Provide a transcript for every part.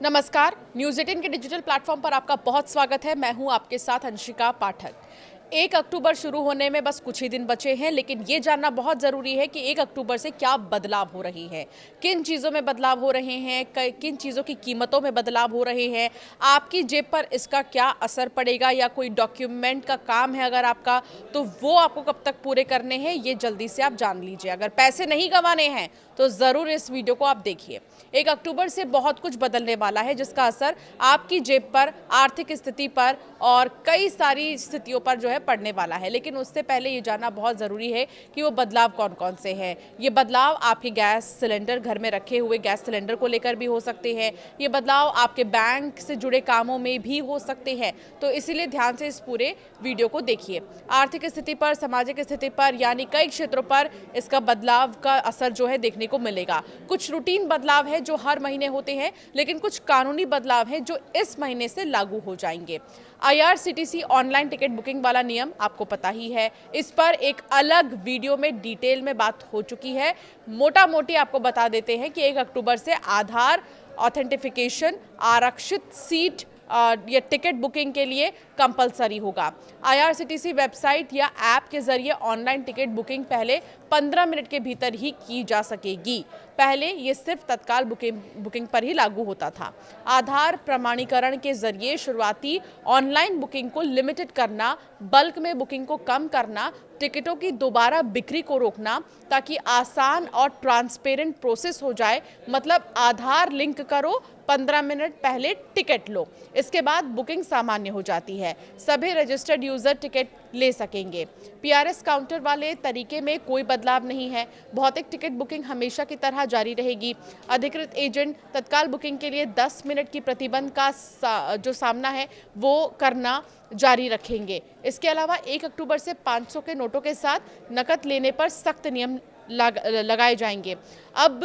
नमस्कार, न्यूज़ 18 के digital platform पर आपका बहुत स्वागत है। मैं हूं आपके साथ अंशिका पाठक। 1 अक्टूबर शुरू होने में बस कुछ ही दिन बचे हैं, लेकिन ये जानना बहुत ज़रूरी है कि 1 अक्टूबर से क्या बदलाव हो रही है, किन चीज़ों में बदलाव हो रहे हैं, किन चीज़ों की कीमतों में बदलाव हो रहे हैं, आपकी जेब पर इसका क्या असर पड़ेगा, या कोई डॉक्यूमेंट का काम है अगर आपका, तो वो आपको कब तक पूरे करने हैं, ये जल्दी से आप जान लीजिए। अगर पैसे नहीं गंवाने हैं तो ज़रूर इस वीडियो को आप देखिए। 1 अक्टूबर से बहुत कुछ बदलने वाला है, जिसका असर आपकी जेब पर, आर्थिक स्थिति पर और कई सारी स्थितियों पर जो है पड़ने वाला है। लेकिन उससे पहले ये जानना बहुत ज़रूरी है कि वो बदलाव कौन कौन से हैं। ये बदलाव आपके गैस सिलेंडर, घर में रखे हुए गैस सिलेंडर को लेकर भी हो सकते हैं। ये बदलाव आपके बैंक से जुड़े कामों में भी हो सकते हैं। तो इसीलिए ध्यान से इस पूरे वीडियो को देखिए। आर्थिक स्थिति पर, सामाजिक स्थिति पर, यानी कई क्षेत्रों पर इसका बदलाव का असर जो है देखने को मिलेगा। कुछ रूटीन बदलाव है जो हर महीने होते हैं, लेकिन कुछ कानूनी बदलाव है जो इस महीने से लागू हो जाएंगे। IRCTC ऑनलाइन टिकट बुकिंग वाला नियम आपको पता ही है। इस पर एक अलग वीडियो में डिटेल में बात हो चुकी है। मोटा मोटी आपको बता देते हैं कि 1 अक्टूबर से आधार ऑथेंटिफिकेशन आरक्षित सीट या टिकट बुकिंग के लिए कंपलसरी होगा। IRCTC वेबसाइट या ऐप के जरिए ऑनलाइन टिकट बुकिंग पहले 15 मिनट के भीतर ही की जा सकेगी। पहले ये सिर्फ तत्काल बुकिंग पर ही लागू होता था। आधार प्रमाणीकरण के जरिए शुरुआती ऑनलाइन बुकिंग को लिमिटेड करना, बल्क में बुकिंग को कम करना, टिकटों की दोबारा बिक्री को रोकना, ताकि आसान और ट्रांसपेरेंट प्रोसेस हो जाए। मतलब आधार लिंक करो, 15 मिनट पहले टिकट लो, इसके बाद बुकिंग सामान्य हो जाती है। सभी रजिस्टर्ड यूजर टिकट ले सकेंगे। PRS काउंटर वाले तरीके में कोई बदलाव नहीं है। भौतिक टिकट बुकिंग हमेशा की तरह जारी रहेगी। अधिकृत एजेंट तत्काल बुकिंग के लिए 10 मिनट की प्रतिबंध का जो सामना है वो करना जारी रखेंगे। इसके अलावा 1 अक्टूबर से 500 के नोटों के साथ नकद लेने पर सख्त नियम लगाए जाएंगे। अब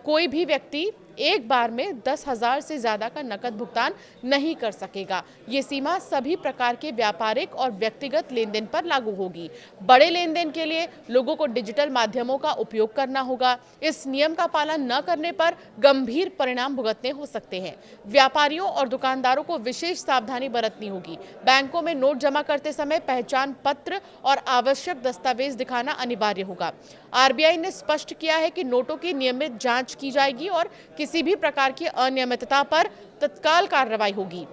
कोई भी व्यक्ति एक बार में 10,000 से ज़्यादा का नकद भुगतान नहीं कर सकेगा। ये सीमा सभी प्रकार के व्यापारिक और व्यक्तिगत लेन देन पर लागू होगी। बड़े लेन देन के लिए लोगों को डिजिटल माध्यमों का उपयोग करना होगा। इस नियम का पालन न करने पर गंभीर परिणाम भुगतने हो सकते हैं। व्यापारियों और दुकानदारों को विशेष सावधानी बरतनी होगी। बैंकों में नोट जमा करते समय पहचान पत्र और आवश्यक दस्तावेज दिखाना अनिवार्य होगा। RBI ने स्पष्ट किया है कि नोटों की नियमित जांच की जाएगी और किसी भी प्रकार की अनियमितता पर तत्काल कार्रवाई होगी।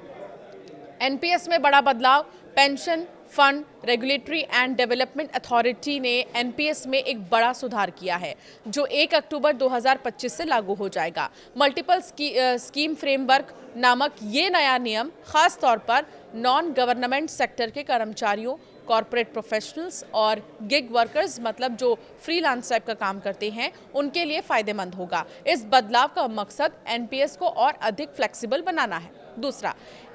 NPS में बड़ा बदलाव। Pension fund regulatory and development authority ने NPS में एक बड़ा सुधार किया है, जो 1 अक्टूबर 2025 से लागू हो जाएगा। मल्टीपल स्कीम फ्रेमवर्क नामक ये नया नियम खास तौर पर नॉन गवर्नमेंट सेक्टर के कर्मचारियों, कॉर्पोरेट प्रोफेशनल्स और गिग वर्कर्स, मतलब जो फ्रीलांस टाइप का काम करते हैं, उनके लिए फायदेमंद होगा। इस बदलाव का मकसद NPS को और अधिक फ्लेक्सिबल बनाना है। दूसरा,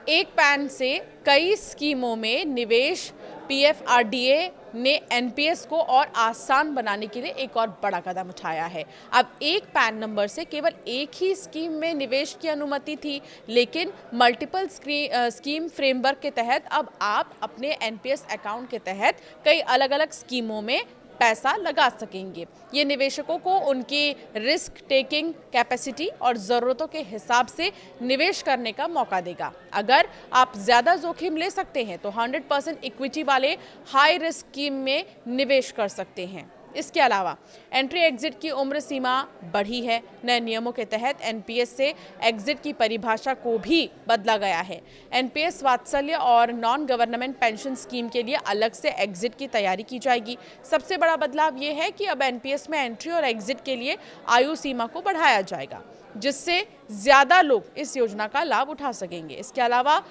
एक पैन से कई स्कीमों में निवेश। PFRDA ने NPS को और आसान बनाने के लिए एक और बड़ा कदम उठाया है। अब एक पैन नंबर से केवल एक ही स्कीम में निवेश की अनुमति थी, लेकिन मल्टीपल स्कीम फ्रेमवर्क के तहत अब आप अपने NPS अकाउंट के तहत कई अलग अलग स्कीमों में पैसा लगा सकेंगे। ये निवेशकों को उनकी रिस्क टेकिंग कैपेसिटी और ज़रूरतों के हिसाब से निवेश करने का मौका देगा। अगर आप ज़्यादा जोखिम ले सकते हैं तो 100% इक्विटी वाले हाई रिस्क स्कीम में निवेश कर सकते हैं। इसके अलावा एंट्री एग्जिट की उम्र सीमा बढ़ी है। नए नियमों के तहत NPS से एग्जिट की परिभाषा को भी बदला गया है। NPS वात्सल्य और नॉन गवर्नमेंट पेंशन स्कीम के लिए अलग से एग्जिट की तैयारी की जाएगी। सबसे बड़ा बदलाव ये है कि अब NPS में एंट्री और एग्जिट के लिए आयु सीमा को बढ़ाया जाएगा, जिससे ज़्यादा लोग इस योजना का लाभ उठा सकेंगे। इसके अलावा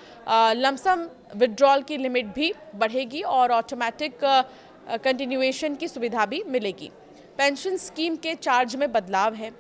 लमसम विड्रॉल की लिमिट भी बढ़ेगी और ऑटोमेटिक कंटिन्यूएशन की सुविधा भी मिलेगी। पेंशन स्कीम के चार्ज में बदलाव है।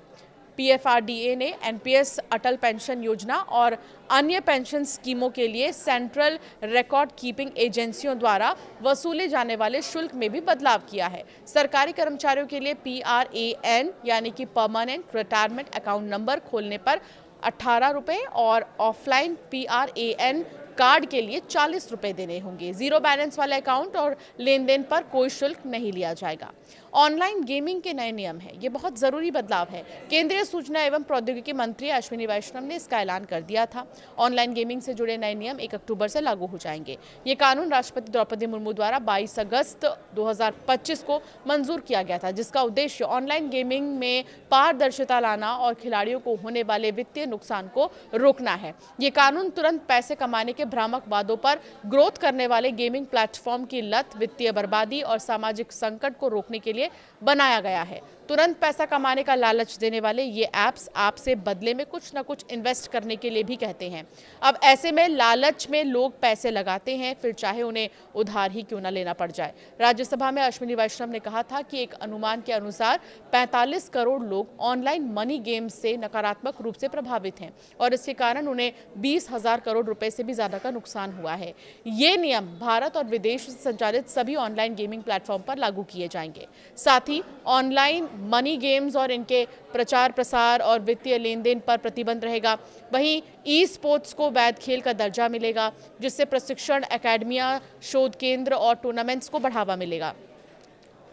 PFRDA ने NPS, अटल पेंशन योजना और अन्य पेंशन स्कीमों के लिए सेंट्रल रिकॉर्ड कीपिंग एजेंसियों द्वारा वसूले जाने वाले शुल्क में भी बदलाव किया है। सरकारी कर्मचारियों के लिए PRAN यानी कि परमानेंट रिटायरमेंट अकाउंट नंबर खोलने पर 18 रुपये और ऑफलाइन PRAN कार्ड के लिए 40 रुपए देने होंगे। जीरो बैलेंस वाले अकाउंट और लेन देन पर कोई शुल्क नहीं लिया जाएगा। ऑनलाइन गेमिंग के नए नियम है, ये बहुत जरूरी बदलाव है। केंद्रीय सूचना एवं प्रौद्योगिकी मंत्री अश्विनी वैष्णव ने इसका ऐलान कर दिया था। ऑनलाइन गेमिंग से जुड़े नए नियम 1 अक्टूबर से लागू हो जाएंगे। ये कानून राष्ट्रपति द्रौपदी मुर्मू द्वारा 22 अगस्त 2025 को मंजूर किया गया था, जिसका उद्देश्य ऑनलाइन गेमिंग में पारदर्शिता लाना और खिलाड़ियों को होने वाले वित्तीय नुकसान को रोकना है। ये कानून तुरंत पैसे कमाने के भ्रामक वादों पर ग्रोथ करने वाले गेमिंग प्लेटफॉर्म की लत, वित्तीय बर्बादी और सामाजिक संकट को रोकने के लिए बनाया गया है। तुरंत पैसा कमाने का लालच देने वाले ये ऐप्स आपसे बदले में कुछ ना कुछ इन्वेस्ट करने के लिए भी कहते हैं। अब ऐसे में लालच में लोग पैसे लगाते हैं, फिर चाहे उन्हें उधार ही क्यों ना लेना पड़ जाए। राज्यसभा में अश्विनी वैष्णव ने कहा था कि एक अनुमान के अनुसार 45 करोड़ लोग ऑनलाइन मनी गेम्स से नकारात्मक रूप से प्रभावित हैं और इसके कारण उन्हें 20,000 करोड़ रुपए से भी ज्यादा का नुकसान हुआ है। ये नियम भारत और विदेश से संचालित सभी ऑनलाइन गेमिंग प्लेटफॉर्म पर लागू किए जाएंगे। साथ ही ऑनलाइन मनी गेम्स और इनके प्रचार प्रसार और वित्तीय लेन देन पर प्रतिबंध रहेगा। वहीं ई स्पोर्ट्स को वैध खेल का दर्जा मिलेगा, जिससे प्रशिक्षण एकेडमियां, शोध केंद्र और टूर्नामेंट्स को बढ़ावा मिलेगा।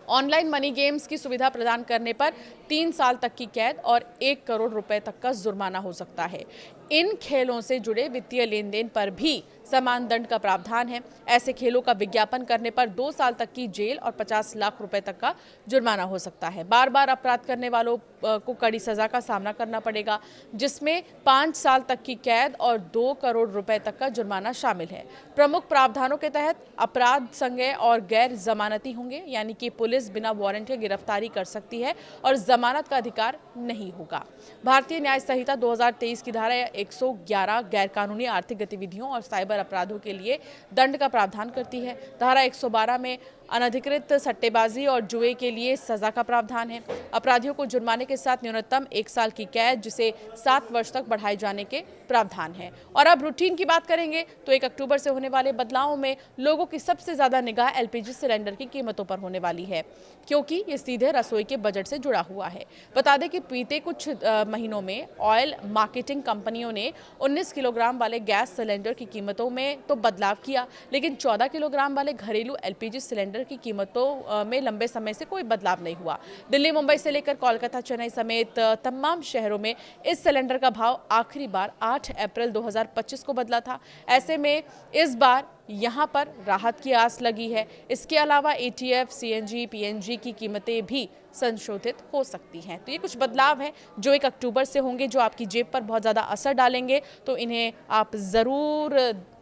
ऑनलाइन मनी गेम्स की सुविधा प्रदान करने पर 3 साल तक की कैद और 1 करोड़ रुपए तक का जुर्माना हो सकता है। इन खेलों से जुड़े वित्तीय लेन देन पर भी समान दंड का प्रावधान है। ऐसे खेलों का विज्ञापन करने पर 2 साल तक की जेल और 50 लाख रुपए तक का जुर्माना हो सकता है। बार बार अपराध करने वालों को कड़ी सजा का सामना करना पड़ेगा, जिसमें 5 साल तक की कैद और 2 करोड़ रुपए तक का जुर्माना शामिल है। प्रमुख प्रावधानों के तहत अपराध संज्ञेय और गैर जमानती होंगे, यानी कि पुलिस बिना वारंट के गिरफ्तारी कर सकती है और जमानत का अधिकार नहीं होगा। भारतीय न्याय संहिता 2023 की धारा 111 गैरकानूनी आर्थिक गतिविधियों और साइबर अपराधों के लिए दंड का प्रावधान करती है। धारा 112 में अनधिकृत सट्टेबाजी और जुए के लिए सजा का प्रावधान है। अपराधियों को जुर्माने के साथ न्यूनतम 1 साल की कैद, जिसे 7 वर्ष तक बढ़ाए जाने के प्रावधान है। और अब रूटीन की बात करेंगे तो 1 अक्टूबर से होने वाले बदलावों में लोगों की सबसे ज्यादा निगाह एलपीजी सिलेंडर की कीमतों पर होने वाली है, क्योंकि ये सीधे रसोई के बजट से जुड़ा हुआ है। बता दें कि बीते कुछ महीनों में ऑयल मार्केटिंग कंपनियों ने 19 किलोग्राम वाले गैस सिलेंडर की कीमतों में तो बदलाव किया, लेकिन 14 किलोग्राम वाले घरेलू एलपीजी सिलेंडर की कीमतों में लंबे समय से कोई बदलाव नहीं हुआ। दिल्ली, मुंबई से लेकर कोलकाता, चेन्नई समेत तमाम शहरों में इस सिलेंडर का भाव आखिरी बार 8 अप्रैल 2025 को बदला था। ऐसे में इस बार यहां पर राहत की आस लगी है। इसके अलावा एटीएफ, सीएनजी, पीएनजी की कीमतें भी संशोधित हो सकती हैं। तो ये कुछ बदलाव हैं जो 1 अक्टूबर से होंगे, जो आपकी जेब पर बहुत ज़्यादा असर डालेंगे। तो इन्हें आप ज़रूर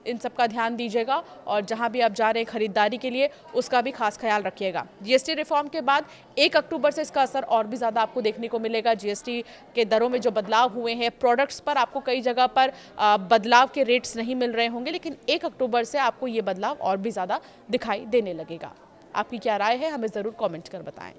इन सब का ध्यान दीजिएगा और जहां भी आप जा रहे हैं खरीदारी के लिए, उसका भी खास ख्याल रखिएगा। जीएसटी रिफॉर्म के बाद 1 अक्टूबर से इसका असर और भी ज़्यादा आपको देखने को मिलेगा। जीएसटी के दरों में जो बदलाव हुए हैं, प्रोडक्ट्स पर आपको कई जगह पर बदलाव के रेट्स नहीं मिल रहे होंगे, लेकिन 1 अक्टूबर से आपको ये बदलाव और भी ज़्यादा दिखाई देने लगेगा। आपकी क्या राय है, हमें ज़रूर कॉमेंट कर बताएं।